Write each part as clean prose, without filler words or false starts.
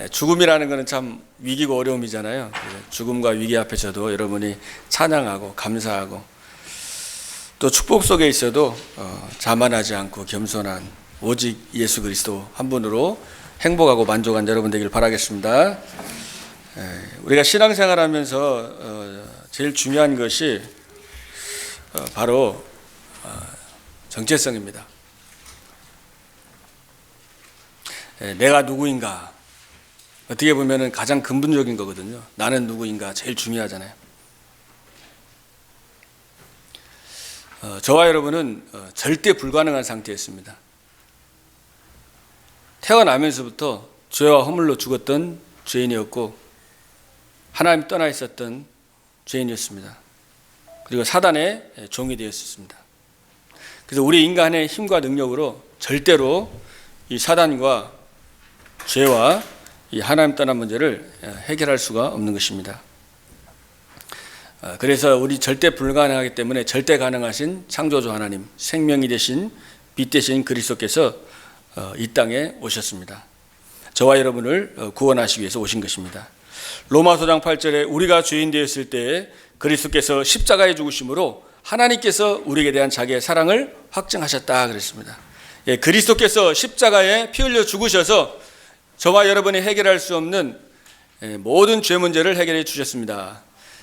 죽음이라는 것은 참 위기고 어려움이잖아요. 죽음과 위기 앞에서도 여러분이 찬양하고 감사하고 또 축복 속에 있어도 자만하지 않고 겸손한 오직 예수 그리스도 한 분으로 행복하고 만족한 여러분 되길 바라겠습니다. 우리가 신앙생활하면서 제일 중요한 것이 바로 정체성입니다. 내가 누구인가, 어떻게 보면 가장 근본적인 거거든요. 나는 누구인가 제일 중요하잖아요. 저와 여러분은 절대 불가능한 상태였습니다. 태어나면서부터 죄와 허물로 죽었던 죄인이었고 하나님 떠나 있었던 죄인이었습니다. 그리고 사단의 종이 되었습니다. 그래서 우리 인간의 힘과 능력으로 절대로 이 사단과 죄와 이 하나님 떠난 문제를 해결할 수가 없는 것입니다. 그래서 우리 절대 불가능하기 때문에 절대 가능하신 창조주 하나님, 생명이 되신 빛 되신 그리스도께서 이 땅에 오셨습니다. 저와 여러분을 구원하시기 위해서 오신 것입니다. 로마서 장 8절에 우리가 죄인 되었을 때 그리스도께서 십자가에 죽으심으로 하나님께서 우리에게 대한 자기의 사랑을 확증하셨다 그랬습니다. 그리스도께서 십자가에 피 흘려 죽으셔서 저와 여러분이 해결할 수 없는 모든 죄 문제를 해결해 주셨습니다.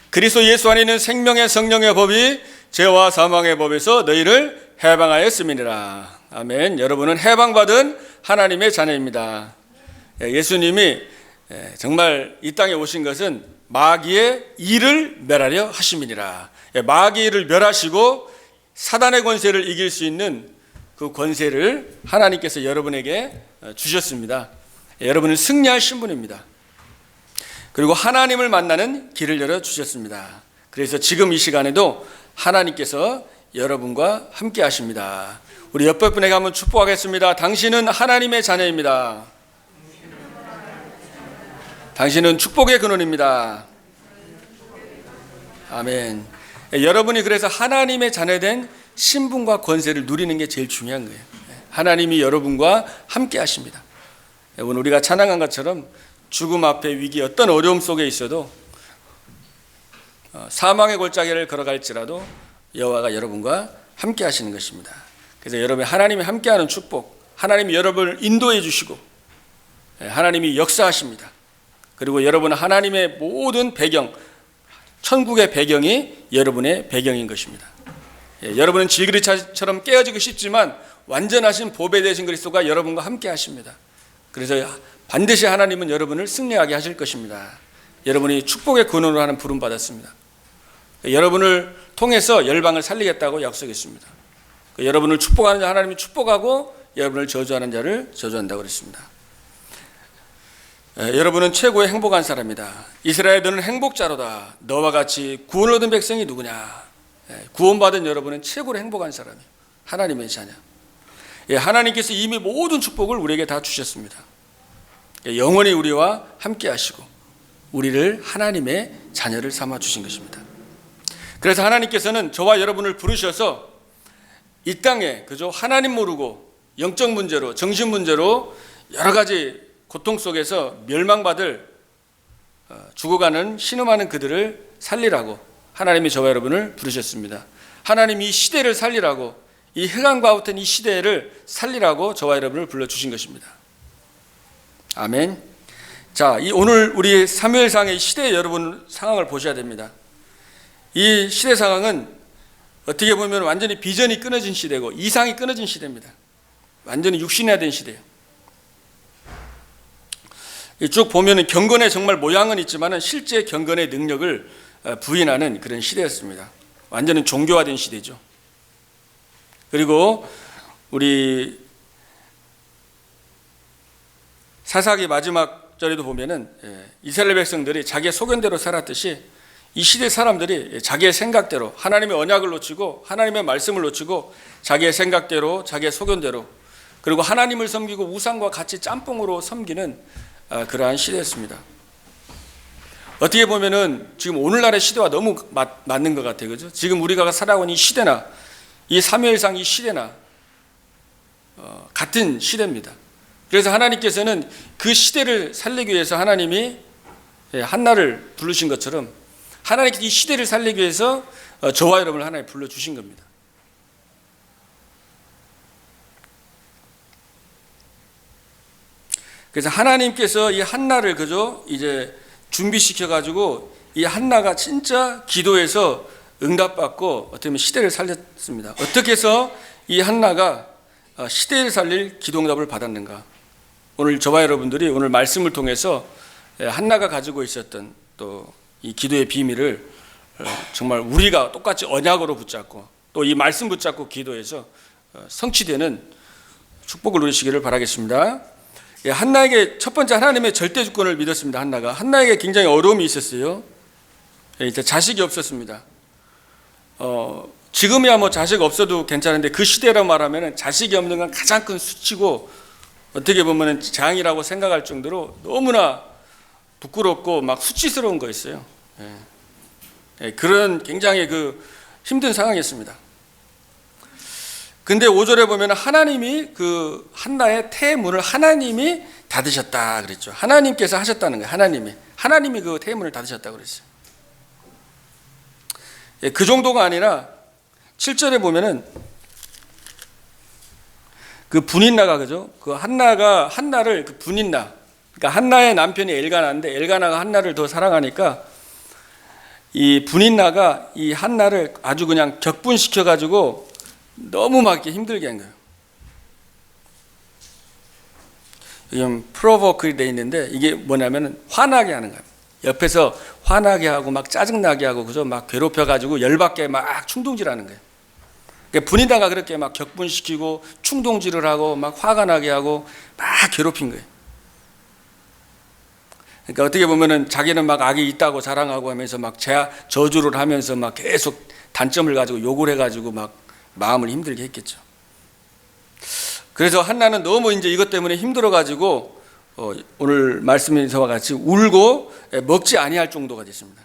그리스도 예수 안에 있는 생명의 성령의 법이 죄와 사망의 법에서 너희를 해방하였음이니라. 아멘. 여러분은 해방받은 하나님의 자녀입니다. 예수님이 정말 이 땅에 오신 것은 마귀의 일을 멸하려 하심이니라. 마귀의 일을 멸하시고 사단의 권세를 이길 수 있는 그 권세를 하나님께서 여러분에게 주셨습니다. 여러분은 승리할 신분입니다. 그리고 하나님을 만나는 길을 열어주셨습니다. 그래서 지금 이 시간에도 하나님께서 여러분과 함께 하십니다. 우리 옆에 분에게 한번 축복하겠습니다. 당신은 하나님의 자녀입니다. 당신은 축복의 근원입니다. 아멘. 여러분이 그래서 하나님의 자녀된 신분과 권세를 누리는 게 제일 중요한 거예요. 하나님이 여러분과 함께 하십니다. 오늘 우리가 찬양한 것처럼 죽음 앞에 위기 어떤 어려움 속에 있어도 사망의 골짜기를 걸어갈지라도 여호와가 여러분과 함께 하시는 것입니다. 그래서 여러분이 하나님이 함께하는 축복, 하나님이 여러분을 인도해 주시고 하나님이 역사하십니다. 그리고 여러분은 하나님의 모든 배경, 천국의 배경이 여러분의 배경인 것입니다. 여러분은 질그릇처럼 깨어지고 싶지만 완전하신 보배 되신 그리스도가 여러분과 함께 하십니다. 그래서 반드시 하나님은 여러분을 승리하게 하실 것입니다. 여러분이 축복의 근원으로 하는 부름 받았습니다. 여러분을 통해서 열방을 살리겠다고 약속했습니다. 여러분을 축복하는 자 하나님이 축복하고 여러분을 저주하는 자를 저주한다고 그랬습니다. 여러분은 최고의 행복한 사람이다. 이스라엘 너는 행복자로다. 너와 같이 구원을 얻은 백성이 누구냐. 구원받은 여러분은 최고로 행복한 사람이에요. 하나님의 자녀. 하나님께서 이미 모든 축복을 우리에게 다 주셨습니다. 영원히 우리와 함께 하시고 우리를 하나님의 자녀를 삼아 주신 것입니다. 그래서 하나님께서는 저와 여러분을 부르셔서 이 땅에 그저 하나님 모르고 영적 문제로 정신 문제로 여러 가지 고통 속에서 멸망받을 죽어가는 신음하는 그들을 살리라고 하나님이 저와 여러분을 부르셨습니다. 하나님이 이 시대를 살리라고 이 흑암과 같은 이 시대를 살리라고 저와 여러분을 불러주신 것입니다. 아멘. 자, 오늘 우리 사무엘상의 시대의 여러분 상황을 보셔야 됩니다. 이 시대 상황은 어떻게 보면 완전히 비전이 끊어진 시대고 이상이 끊어진 시대입니다. 완전히 육신화된 시대예요. 쭉 보면 경건의 정말 모양은 있지만 실제 경건의 능력을 부인하는 그런 시대였습니다. 완전히 종교화된 시대죠. 그리고 우리 사사기 마지막 절에도 보면은 이스라엘 백성들이 자기의 소견대로 살았듯이 이 시대 사람들이 자기의 생각대로 하나님의 언약을 놓치고 하나님의 말씀을 놓치고 자기의 생각대로 자기의 소견대로 그리고 하나님을 섬기고 우상과 같이 짬뽕으로 섬기는 그러한 시대였습니다. 어떻게 보면은 지금 오늘날의 시대와 너무 맞는 것 같아요. 그죠? 지금 우리가 살아온 이 시대나 이 사무엘상 이 시대나 같은 시대입니다. 그래서 하나님께서는 그 시대를 살리기 위해서 하나님이 한나를 부르신 것처럼 하나님께서 이 시대를 살리기 위해서 저와 여러분을 하나님 불러주신 겁니다. 그래서 하나님께서 이 한나를 그저 이제 준비시켜가지고 이 한나가 진짜 기도해서 응답받고 어떻게 보면 시대를 살렸습니다. 어떻게 해서 이 한나가 시대를 살릴 기도 응답을 받았는가? 오늘 저와 여러분들이 오늘 말씀을 통해서 한나가 가지고 있었던 또 이 기도의 비밀을 정말 우리가 똑같이 언약으로 붙잡고 또 이 말씀 붙잡고 기도해서 성취되는 축복을 누리시기를 바라겠습니다. 한나에게 첫 번째 하나님의 절대 주권을 믿었습니다. 한나에게 굉장히 어려움이 있었어요. 이제 자식이 없었습니다. 지금이야 뭐 자식 없어도 괜찮은데 그 시대로 말하면 자식이 없는 건 가장 큰 수치고 어떻게 보면 재앙이라고 생각할 정도로 너무나 부끄럽고 막 수치스러운 거였어요. 그런 굉장히 그 힘든 상황이었습니다. 근데 5절에 보면 하나님이 그 한나의 태문을 하나님이 닫으셨다 그랬죠. 하나님께서 하셨다는 거예요. 하나님이 그 태문을 닫으셨다고 그랬어요. 그 정도가 아니라 7절에 보면은 그 분인나가 그죠? 그 한나를 그 분인나, 그러니까 한나의 남편이 엘가나인데 엘가나가 한나를 더 사랑하니까 이 분인나가 이 한나를 아주 그냥 격분시켜 가지고 너무 막 이렇게 힘들게 한 거예요. 이게 프로보크가 돼 있는데 이게 뭐냐면은 화나게 하는 거예요. 옆에서 화나게 하고 막 짜증나게 하고 그죠? 막 괴롭혀 가지고 열받게 막 충동질하는 거예요. 그러니까 분인나가 그렇게 막 격분시키고 충동질을 하고 막 화가 나게 하고 막 괴롭힌 거예요. 그러니까 어떻게 보면은 자기는 막 악이 있다고 자랑하고 하면서 막 저주를 하면서 막 계속 단점을 가지고 욕을 해가지고 막 마음을 힘들게 했겠죠. 그래서 한나는 너무 이제 이것 때문에 힘들어가지고 오늘 말씀에서와 같이 울고 먹지 아니할 정도가 됐습니다.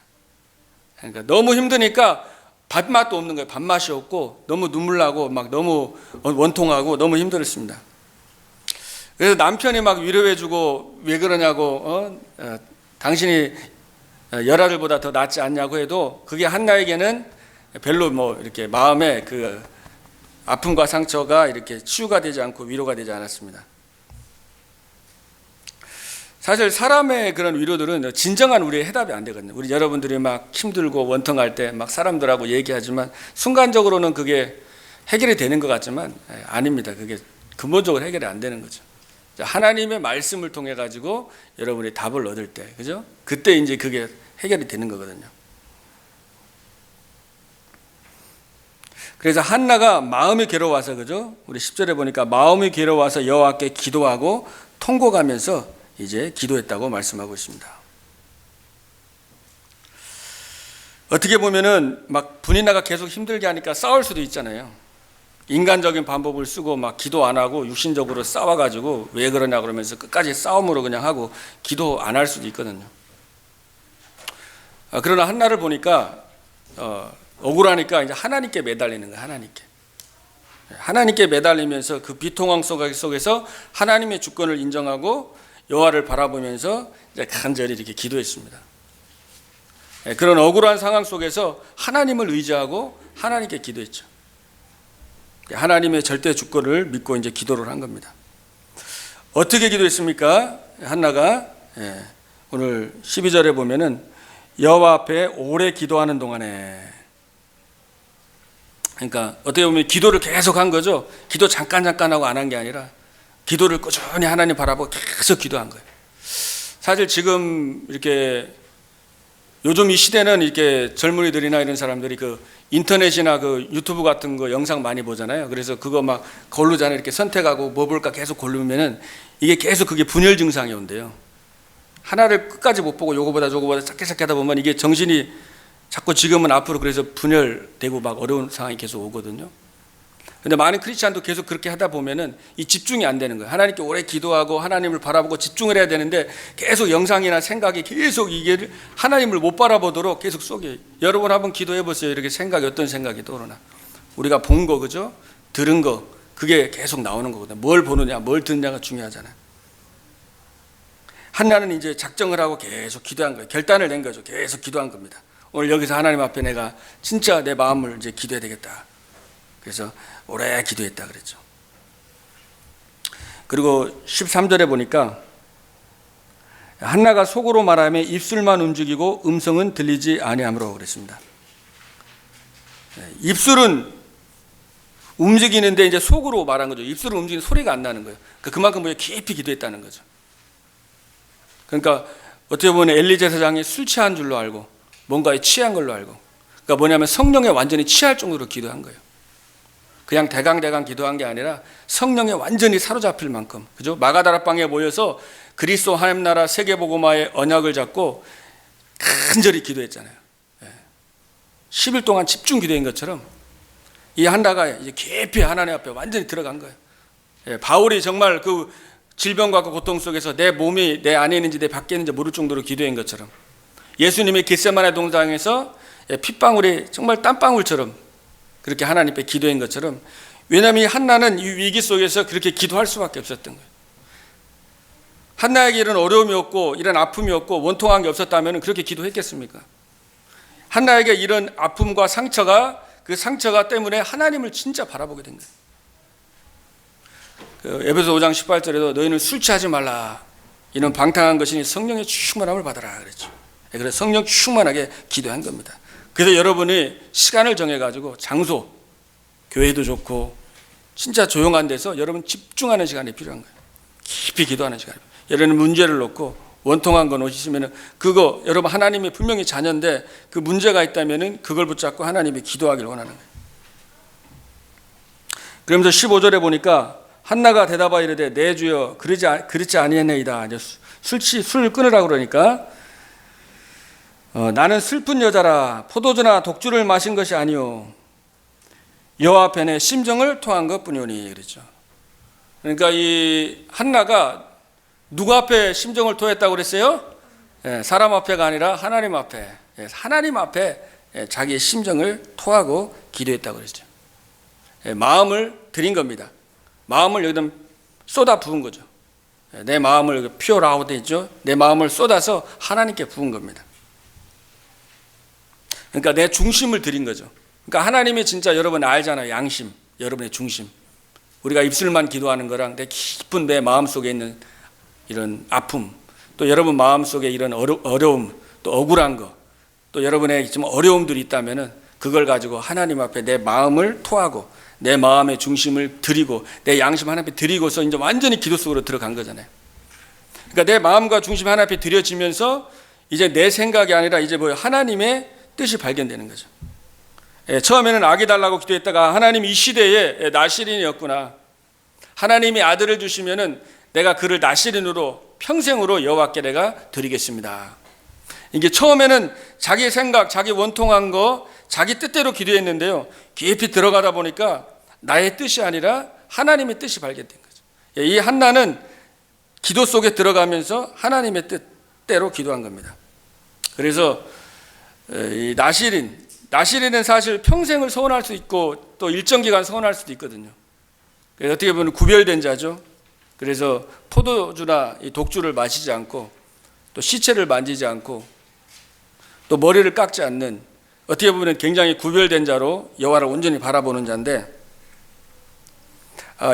그러니까 너무 힘드니까 밥맛도 없는 거예요. 밥맛이 없고 너무 눈물 나고 막 너무 원통하고 너무 힘들었습니다. 그래서 남편이 막 위로해주고 왜 그러냐고 당신이 열아들보다 더 낫지 않냐고 해도 그게 한나에게는 별로 뭐 이렇게 마음에 그 아픔과 상처가 이렇게 치유가 되지 않고 위로가 되지 않았습니다. 사실 사람의 그런 위로들은 진정한 우리의 해답이 안 되거든요. 우리 여러분들이 막 힘들고 원통할 때 막 사람들하고 얘기하지만 순간적으로는 그게 해결이 되는 것 같지만 아닙니다. 그게 근본적으로 해결이 안 되는 거죠. 하나님의 말씀을 통해 가지고 여러분이 답을 얻을 때, 그죠? 그때 이제 그게 해결이 되는 거거든요. 그래서 한나가 마음이 괴로워서 그죠? 우리 10절에 보니까 마음이 괴로워서 여호와께 기도하고 통곡하면서 이제 기도했다고 말씀하고 있습니다. 어떻게 보면은 막 분인나가 계속 힘들게 하니까 싸울 수도 있잖아요. 인간적인 방법을 쓰고 막 기도 안 하고 육신적으로 싸워가지고 왜 그러냐 그러면서 끝까지 싸움으로 그냥 하고 기도 안 할 수도 있거든요. 그러나 한나를 보니까 억울하니까 이제 하나님께 매달리는 거예요. 하나님께 매달리면서 그 비통함 속에서 하나님의 주권을 인정하고 여호와를 바라보면서 이제 간절히 이렇게 기도했습니다. 그런 억울한 상황 속에서 하나님을 의지하고 하나님께 기도했죠. 하나님의 절대 주권을 믿고 이제 기도를 한 겁니다. 어떻게 기도했습니까? 한나가 오늘 12절에 보면은 여호와 앞에 오래 기도하는 동안에, 그러니까 어떻게 보면 기도를 계속 한 거죠. 기도 잠깐 하고 안 한 게 아니라 기도를 꾸준히 하나님 바라보고 계속 기도한 거예요. 사실 지금 이렇게 요즘 이 시대는 이렇게 젊은이들이나 이런 사람들이 그 인터넷이나 그 유튜브 같은 거 영상 많이 보잖아요. 그래서 그거 막 고르잖아요. 이렇게 선택하고 뭐 볼까 계속 고르면은 이게 계속 그게 분열 증상이 온대요. 하나를 끝까지 못 보고 요거보다 저거보다 작게 하다 보면 이게 정신이 자꾸 지금은 앞으로 그래서 분열되고 막 어려운 상황이 계속 오거든요. 근데 많은 크리스찬도 계속 그렇게 하다 보면은 이 집중이 안 되는 거예요. 하나님께 오래 기도하고 하나님을 바라보고 집중을 해야 되는데 계속 영상이나 생각이 계속 이게 하나님을 못 바라보도록 계속 속에. 여러분 한번 기도해 보세요. 이렇게 생각이 어떤 생각이 떠오르나. 우리가 본 거 그죠? 들은 거 그게 계속 나오는 거거든요. 뭘 보느냐 뭘 듣느냐가 중요하잖아요. 한나는 이제 작정을 하고 계속 기도한 거예요. 결단을 낸 거죠. 계속 기도한 겁니다. 오늘 여기서 하나님 앞에 내가 진짜 내 마음을 이제 기도해야 되겠다. 그래서 오래 기도했다 그랬죠. 그리고 13절에 보니까 한나가 속으로 말하며 입술만 움직이고 음성은 들리지 아니하므로 그랬습니다. 입술은 움직이는데 이제 속으로 말한 거죠. 입술은 움직이는 소리가 안 나는 거예요. 그만큼 깊이 기도했다는 거죠. 그러니까 어떻게 보면 엘리 제사장이 술 취한 줄로 알고 뭔가에 취한 걸로 알고, 그러니까 뭐냐면 성령에 완전히 취할 정도로 기도한 거예요. 그냥 대강 기도한 게 아니라 성령에 완전히 사로잡힐 만큼, 그죠? 마가다락방에 모여서 그리스도 하나님 나라 세계복음화의 언약을 잡고 간절히 기도했잖아요. 10일 동안 집중 기도한 것처럼 이 한나가 이제 깊이 하나님 앞에 완전히 들어간 거예요. 바울이 정말 그 질병과 그 고통 속에서 내 몸이 내 안에 있는지 내 밖에 있는지 모를 정도로 기도한 것처럼, 예수님이 겟세마네 동상에서 핏방울이 정말 땀방울처럼 그렇게 하나님 앞에 기도한 것처럼, 왜냐하면 한나는 이 위기 속에서 그렇게 기도할 수밖에 없었던 거예요. 한나에게 이런 어려움이 없고 이런 아픔이 없고 원통한 게 없었다면 그렇게 기도했겠습니까? 한나에게 이런 아픔과 상처가, 그 상처가 때문에 하나님을 진짜 바라보게 된 거예요. 에베소 5장 18절에도 너희는 술 취하지 말라, 이는 방탕한 것이니 성령의 충만함을 받아라 그랬죠. 그래서 성령 충만하게 기도한 겁니다. 그래서 여러분이 시간을 정해가지고 장소, 교회도 좋고 진짜 조용한 데서 여러분 집중하는 시간이 필요한 거예요. 깊이 기도하는 시간. 여러분 문제를 놓고 원통한 거 놓으시면 그거 여러분 하나님이 분명히 자녀인데 그 문제가 있다면 그걸 붙잡고 하나님이 기도하기를 원하는 거예요. 그러면서 15절에 보니까 한나가 대답하여 이르되 내 주여 그렇지 아니했나이다. 이제 술을 끊으라고 그러니까 나는 슬픈 여자라 포도주나 독주를 마신 것이 아니요 여호와 앞에 내 심정을 토한 것뿐이오니 그랬죠. 그러니까 이 한나가 누구 앞에 심정을 토했다고 그랬어요? 사람 앞에가 아니라 하나님 앞에, 하나님 앞에 자기의 심정을 토하고 기도했다고 그랬죠. 마음을 드린 겁니다. 마음을 여기다 쏟아 부은 거죠. 내 마음을 피어라 하고 돼 있죠. 내 마음을 쏟아서 하나님께 부은 겁니다. 그러니까 내 중심을 드린 거죠. 그러니까 하나님이 진짜 여러분 알잖아요. 양심, 여러분의 중심. 우리가 입술만 기도하는 거랑 내 깊은 내 마음속에 있는 이런 아픔, 또 여러분 마음속에 이런 어려움, 또 억울한 거, 또 여러분의 좀 어려움들이 있다면은 그걸 가지고 하나님 앞에 내 마음을 토하고 내 마음의 중심을 드리고 내 양심 하나님 앞에 드리고서 이제 완전히 기도 속으로 들어간 거잖아요. 그러니까 내 마음과 중심 하나님 앞에 드려지면서 이제 내 생각이 아니라 이제 하나님의 뜻이 발견되는 거죠. 처음에는 아기 달라고 기도했다가 하나님 이 시대에 나시린이었구나. 하나님이 아들을 주시면은 내가 그를 나시린으로 평생으로 여호와께 내가 드리겠습니다. 이게 처음에는 자기 생각, 자기 원통한 거, 자기 뜻대로 기도했는데요. 깊이 들어가다 보니까 나의 뜻이 아니라 하나님의 뜻이 발견된 거죠. 이 한나는 기도 속에 들어가면서 하나님의 뜻대로 기도한 겁니다. 그래서 이 나시린은 사실 평생을 서원할 수 있고 또 일정 기간 서원할 수도 있거든요. 그래서 어떻게 보면 구별된 자죠. 그래서 포도주나 이 독주를 마시지 않고 또 시체를 만지지 않고 또 머리를 깎지 않는, 어떻게 보면 굉장히 구별된 자로 여호와를 온전히 바라보는 자인데,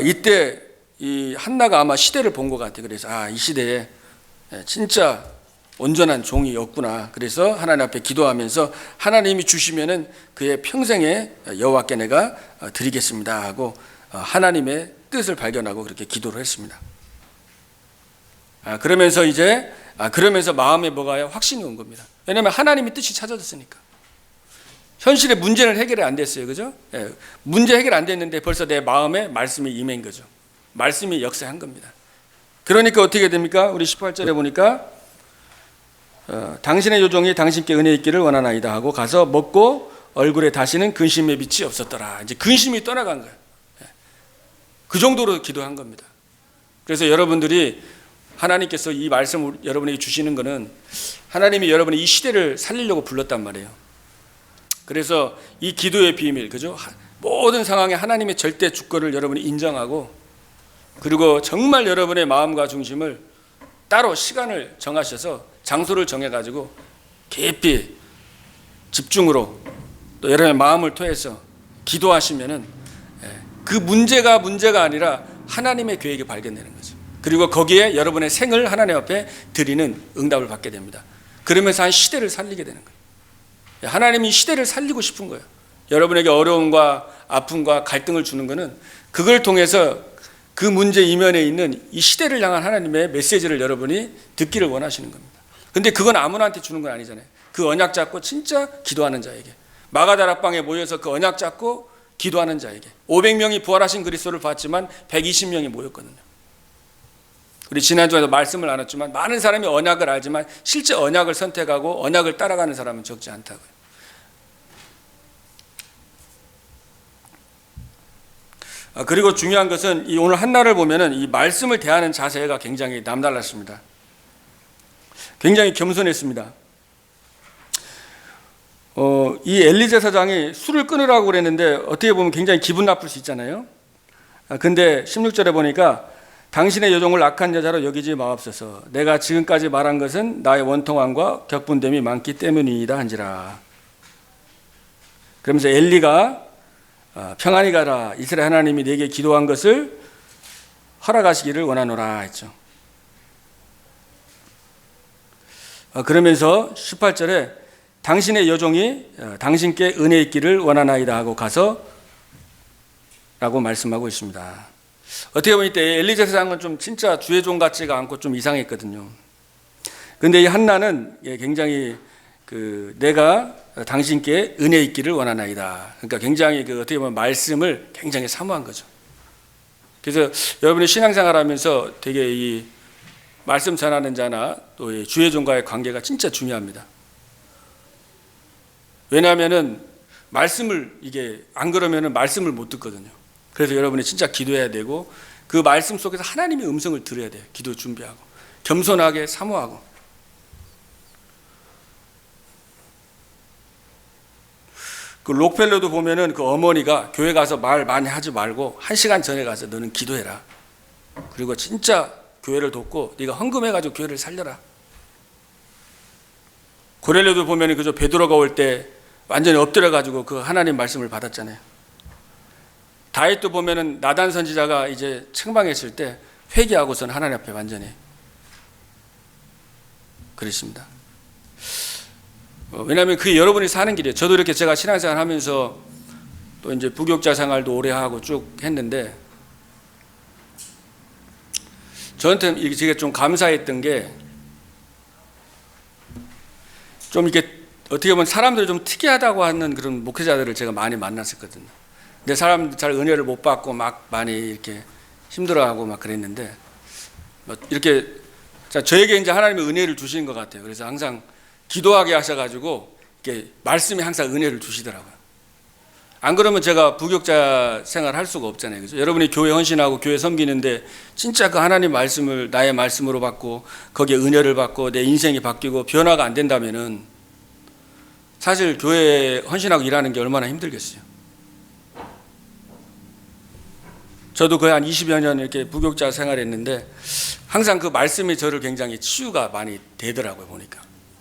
이때 이 한나가 아마 시대를 본 것 같아요. 그래서 이 시대에 진짜 온전한 종이 없구나. 그래서 하나님 앞에 기도하면서 하나님이 주시면은 그의 평생에 여호와께 내가 드리겠습니다 하고 하나님의 뜻을 발견하고 그렇게 기도를 했습니다. 그러면서 마음에 뭐가요? 확신이 온 겁니다. 왜냐하면 하나님의 뜻이 찾아졌으니까. 현실의 문제는 해결이 안 됐어요. 그죠? 문제 해결 안 됐는데 벌써 내 마음에 말씀이 임한 거죠. 말씀이 역사한 겁니다. 그러니까 어떻게 됩니까? 우리 18절에 보니까 당신의 요종이 당신께 은혜 있기를 원하나이다 하고 가서 먹고 얼굴에 다시는 근심의 빛이 없었더라. 이제 근심이 떠나간 거예요. 그 정도로 기도한 겁니다. 그래서 여러분들이 하나님께서 이 말씀을 여러분에게 주시는 것은 하나님이 여러분의 이 시대를 살리려고 불렀단 말이에요. 그래서 이 기도의 비밀, 그죠? 모든 상황에 하나님의 절대 주권을 여러분이 인정하고, 그리고 정말 여러분의 마음과 중심을 따로 시간을 정하셔서 장소를 정해가지고 깊이 집중으로 또 여러분의 마음을 토해서 기도하시면은 그 문제가 아니라 하나님의 계획이 발견되는 거죠. 그리고 거기에 여러분의 생을 하나님 앞에 드리는 응답을 받게 됩니다. 그러면서 한 시대를 살리게 되는 거예요. 하나님이 시대를 살리고 싶은 거예요. 여러분에게 어려움과 아픔과 갈등을 주는 것은 그걸 통해서 그 문제 이면에 있는 이 시대를 향한 하나님의 메시지를 여러분이 듣기를 원하시는 겁니다. 근데 그건 아무나한테 주는 건 아니잖아요. 그 언약 잡고 진짜 기도하는 자에게, 마가다락방에 모여서 그 언약 잡고 기도하는 자에게. 500명이 부활하신 그리스도를 봤지만 120명이 모였거든요. 우리 지난주에도 말씀을 나눴지만 많은 사람이 언약을 알지만 실제 언약을 선택하고 언약을 따라가는 사람은 적지 않다고요. 그리고 중요한 것은 이 오늘 한나를 보면은 이 말씀을 대하는 자세가 굉장히 남달랐습니다. 굉장히 겸손했습니다. 이 엘리 제사장이 술을 끊으라고 그랬는데 어떻게 보면 굉장히 기분 나쁠 수 있잖아요. 근데 16절에 보니까 당신의 여종을 악한 여자로 여기지 마옵소서. 내가 지금까지 말한 것은 나의 원통함과 격분됨이 많기 때문이다 한지라. 그러면서 엘리가 평안히 가라. 이스라엘 하나님이 내게 기도한 것을 허락하시기를 원하노라 했죠. 그러면서 18절에 당신의 여종이 당신께 은혜 있기를 원하나이다 하고 가서 라고 말씀하고 있습니다. 어떻게 보면 이때 엘리 제사장은 좀 진짜 주의 종 같지가 않고 좀 이상했거든요. 근데 이 한나는 굉장히 내가 당신께 은혜 있기를 원하나이다. 그러니까 굉장히 어떻게 보면 말씀을 굉장히 사모한 거죠. 그래서 여러분이 신앙생활 하면서 되게 이 말씀 전하는 자나 또 주의 종과의 관계가 진짜 중요합니다. 왜냐하면은 말씀을 이게 안 그러면은 말씀을 못 듣거든요. 그래서 여러분이 진짜 기도해야 되고 그 말씀 속에서 하나님의 음성을 들어야 돼요. 기도 준비하고 겸손하게 사모하고. 그 록펠러도 보면은 그 어머니가 교회 가서 말 많이 하지 말고 1시간 전에 가서 너는 기도해라. 그리고 진짜 교회를 돕고 네가 헌금해가지고 교회를 살려라. 고넬료도 보면은 그저 베드로가 올 때 완전히 엎드려가지고 그 하나님 말씀을 받았잖아요. 다윗도 보면은 나단 선지자가 이제 책망했을 때 회개하고선 하나님 앞에 완전히 그랬습니다. 왜냐하면 그게 여러분이 사는 길이에요. 저도 이렇게 제가 신앙생활 하면서 또 이제 부교육자 생활도 오래 하고 쭉 했는데 저한테 이게 좀 감사했던 게 좀 이렇게 어떻게 보면 사람들이 좀 특이하다고 하는 그런 목회자들을 제가 많이 만났었거든요. 근데 사람들 잘 은혜를 못 받고 막 많이 이렇게 힘들어하고 막 그랬는데 이렇게 저에게 이제 하나님의 은혜를 주시는 것 같아요. 그래서 항상 기도하게 하셔가지고 이렇게 말씀에 항상 은혜를 주시더라고요. 안 그러면 제가 부교육자 생활 할 수가 없잖아요. 그죠? 여러분이 교회 헌신하고 교회 섬기는데 진짜 그 하나님 말씀을 나의 말씀으로 받고 거기에 은혜를 받고 내 인생이 바뀌고 변화가 안 된다면은 사실 교회에 헌신하고 일하는 게 얼마나 힘들겠어요. 저도 거의 한 20여 년 이렇게 부교육자 생활했는데 항상 그 말씀이 저를 굉장히 치유가 많이 되더라고요. 보니까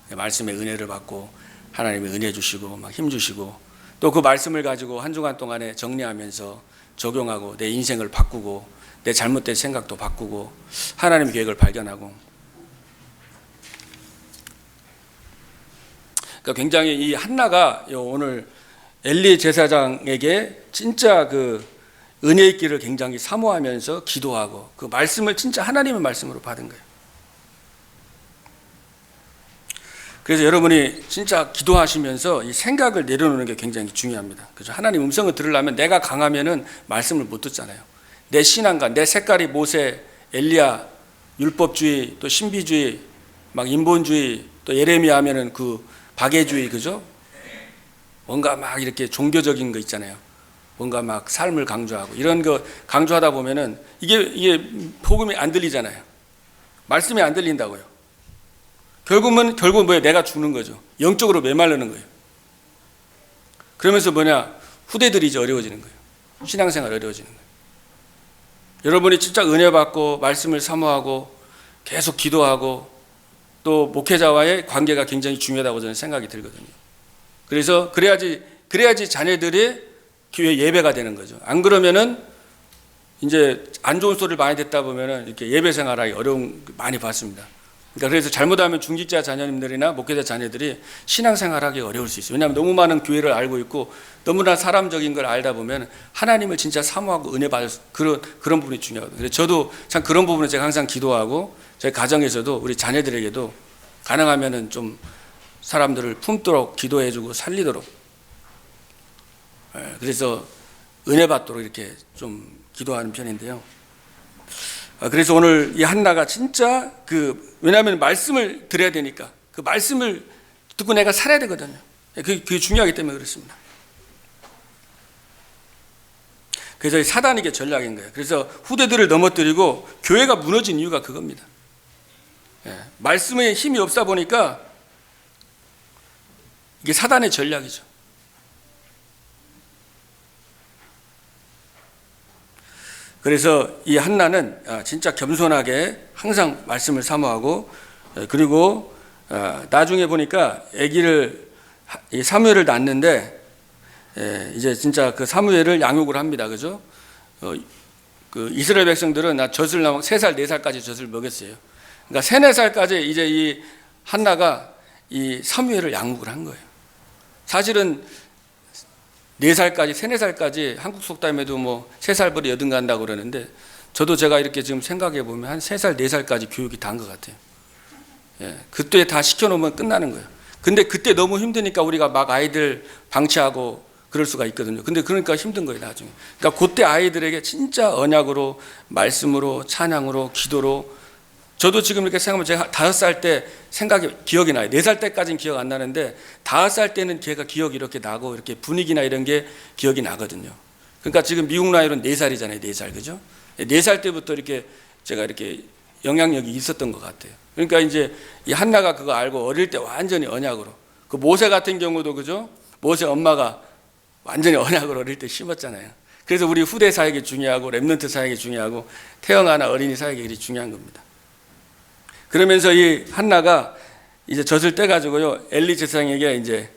말씀의 은혜를 받고 하나님의 은혜 주시고 막 힘 주시고 또 그 말씀을 가지고 한 주간 동안에 정리하면서 적용하고 내 인생을 바꾸고 내 잘못된 생각도 바꾸고 하나님의 계획을 발견하고 그러니까 굉장히 이 한나가 오늘 엘리 제사장에게 진짜 그 은혜 있기를 굉장히 사모하면서 기도하고 그 말씀을 진짜 하나님의 말씀으로 받은 거예요. 그래서 여러분이 진짜 기도하시면서 이 생각을 내려놓는 게 굉장히 중요합니다. 그죠? 하나님 음성을 들으려면 내가 강하면은 말씀을 못 듣잖아요. 내 신앙과 내 색깔이 모세, 엘리야, 율법주의, 또 신비주의, 막 인본주의, 또 예레미야 하면은 그 박애주의, 그죠? 뭔가 막 이렇게 종교적인 거 있잖아요. 뭔가 막 삶을 강조하고 이런 거 강조하다 보면은 이게 복음이 안 들리잖아요. 말씀이 안 들린다고요. 결국은 뭐예요? 내가 죽는 거죠. 영적으로 메말르는 거예요. 그러면서 후대들이 이제 어려워지는 거예요. 신앙생활 어려워지는 거예요. 여러분이 진짜 은혜 받고 말씀을 사모하고 계속 기도하고 또 목회자와의 관계가 굉장히 중요하다고 저는 생각이 들거든요. 그래서 그래야지 자녀들이 교회 예배가 되는 거죠. 안 그러면은 이제 안 좋은 소리를 많이 듣다 보면은 이렇게 예배 생활하기 어려운 많이 봤습니다. 그러니까 그래서 잘못하면 중직자 자녀님들이나 목회자 자녀들이 신앙생활하기 어려울 수 있어요. 왜냐하면 너무 많은 교회를 알고 있고 너무나 사람적인 걸 알다 보면 하나님을 진짜 사모하고 은혜 받을 그런 부분이 중요하거든요. 그래서 저도 참 그런 부분을 제가 항상 기도하고 저희 가정에서도 우리 자녀들에게도 가능하면은 좀 사람들을 품도록 기도해주고 살리도록, 그래서 은혜 받도록 이렇게 좀 기도하는 편인데요. 그래서 오늘 이 한나가 진짜 왜냐하면 말씀을 드려야 되니까 그 말씀을 듣고 내가 살아야 되거든요. 그게 중요하기 때문에 그렇습니다. 그래서 사단에게 전략인 거예요. 그래서 후대들을 넘어뜨리고 교회가 무너진 이유가 그겁니다. 말씀에 힘이 없다 보니까 이게 사단의 전략이죠. 그래서 이 한나는 진짜 겸손하게 항상 말씀을 사모하고, 그리고 나중에 보니까 아기를 사무엘을 낳는데 이제 진짜 그 사무엘을 양육을 합니다. 그죠? 그 이스라엘 백성들은 젖을 3살, 4살까지 젖을 먹였어요. 그러니까 3, 4살까지 이제 이 한나가 이 사무엘을 양육을 한 거예요. 사실은 4살까지, 3, 4살까지 한국 속담에도 뭐 3살부터 여든 간다고 그러는데 저도 제가 이렇게 지금 생각해 보면 한 3살, 4살까지 교육이 다 한 것 같아요. 그때 다 시켜놓으면 끝나는 거예요. 근데 그때 너무 힘드니까 우리가 막 아이들 방치하고 그럴 수가 있거든요. 근데 그러니까 힘든 거예요, 나중에. 그러니까 그때 아이들에게 진짜 언약으로, 말씀으로, 찬양으로, 기도로. 저도 지금 이렇게 생각하면 제가 5살 때 기억이 나요. 4살 때까지는 기억 안 나는데 5살 때는 걔가 기억이 이렇게 나고 이렇게 분위기나 이런 게 기억이 나거든요. 그러니까 지금 미국 나이로는 4살이잖아요. 4살, 그죠? 4살 때부터 이렇게 제가 이렇게 영향력이 있었던 것 같아요. 그러니까 이제 이 한나가 그거 알고 어릴 때 완전히 언약으로. 그 모세 같은 경우도, 그죠? 모세 엄마가 완전히 언약으로 어릴 때 심었잖아요. 그래서 우리 후대 사역이 중요하고 렘넌트 사역이 중요하고 태영아나 어린이 사역이 그리 중요한 겁니다. 그러면서 이 한나가 이제 젖을 떼가지고요, 엘리 제사장에게 이제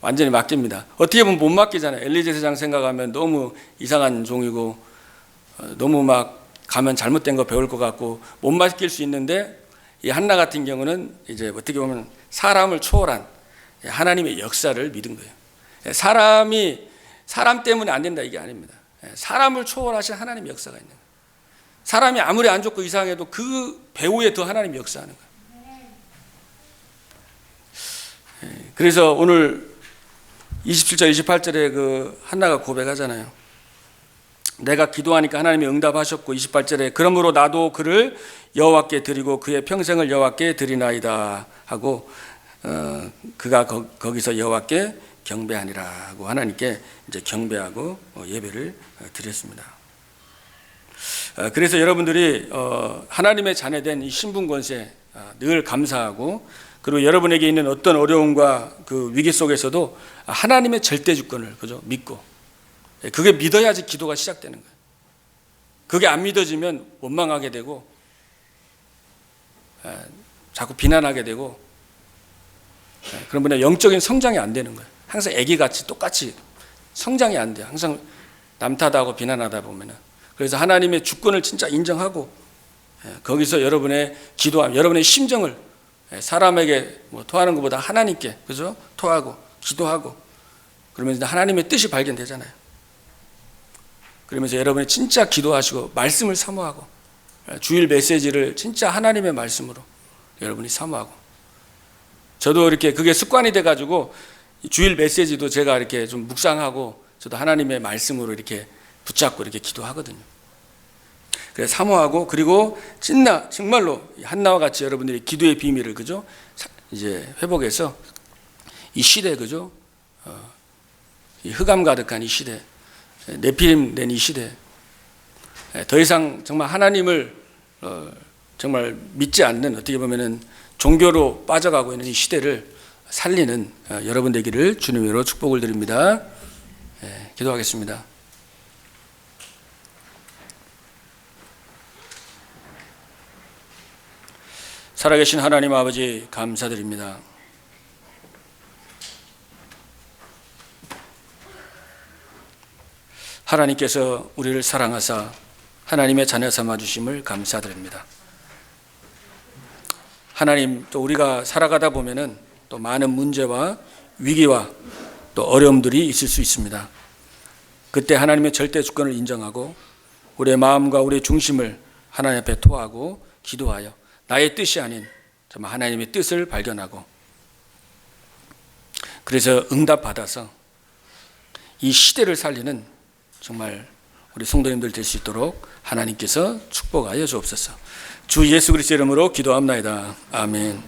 완전히 맡깁니다. 어떻게 보면 못 맡기잖아요. 엘리 제사장 생각하면 너무 이상한 종이고 너무 막 가면 잘못된 거 배울 것 같고 못 맡길 수 있는데, 이 한나 같은 경우는 이제 어떻게 보면 사람을 초월한 하나님의 역사를 믿은 거예요. 사람 때문에 안 된다 이게 아닙니다. 사람을 초월하신 하나님의 역사가 있는 거예요. 사람이 아무리 안 좋고 이상해도 그 배후에 더 하나님이 역사하는 거예요. 그래서 오늘 27절 28절에 그 한나가 고백하잖아요. 내가 기도하니까 하나님이 응답하셨고, 28절에 그러므로 나도 그를 여호와께 드리고 그의 평생을 여호와께 드리나이다 하고, 그가 거기서 여호와께 경배하니라 하고 하나님께 이제 경배하고 예배를 드렸습니다. 그래서 여러분들이 하나님의 자녀된 이 신분 권세 늘 감사하고, 그리고 여러분에게 있는 어떤 어려움과 그 위기 속에서도 하나님의 절대 주권을, 그죠? 믿고, 그게 믿어야지 기도가 시작되는 거예요. 그게 안 믿어지면 원망하게 되고 자꾸 비난하게 되고, 그러면 영적인 성장이 안 되는 거예요. 항상 애기같이 똑같이 성장이 안 돼요. 항상 남 탓하고 비난하다 보면은. 그래서 하나님의 주권을 진짜 인정하고, 거기서 여러분의 기도함, 여러분의 심정을 사람에게 토하는 것보다 하나님께, 그죠? 토하고 기도하고, 그러면 하나님의 뜻이 발견되잖아요. 그러면서 여러분이 진짜 기도하시고 말씀을 사모하고, 주일 메시지를 진짜 하나님의 말씀으로 여러분이 사모하고. 저도 이렇게 그게 습관이 돼가지고 주일 메시지도 제가 이렇게 좀 묵상하고 저도 하나님의 말씀으로 이렇게 붙잡고 이렇게 기도하거든요. 그래서 사모하고, 그리고 정말로 한나와 같이 여러분들이 기도의 비밀을, 그죠? 이제 회복해서 이 시대, 그죠? 이 흑암 가득한 이 시대, 네피림 된 이 시대, 더 이상 정말 하나님을 정말 믿지 않는, 어떻게 보면은 종교로 빠져가고 있는 이 시대를 살리는 여러분 되기를 주님으로 축복을 드립니다. 기도하겠습니다. 살아계신 하나님 아버지 감사드립니다. 하나님께서 우리를 사랑하사 하나님의 자녀 삼아주심을 감사드립니다. 하나님, 또 우리가 살아가다 보면은 또 많은 문제와 위기와 또 어려움들이 있을 수 있습니다. 그때 하나님의 절대 주권을 인정하고 우리의 마음과 우리의 중심을 하나님 앞에 토하고 기도하여 나의 뜻이 아닌 정말 하나님의 뜻을 발견하고 그래서 응답받아서 이 시대를 살리는 정말 우리 성도님들 될 수 있도록 하나님께서 축복하여 주옵소서. 주 예수 그리스도의 이름으로 기도합나이다. 아멘.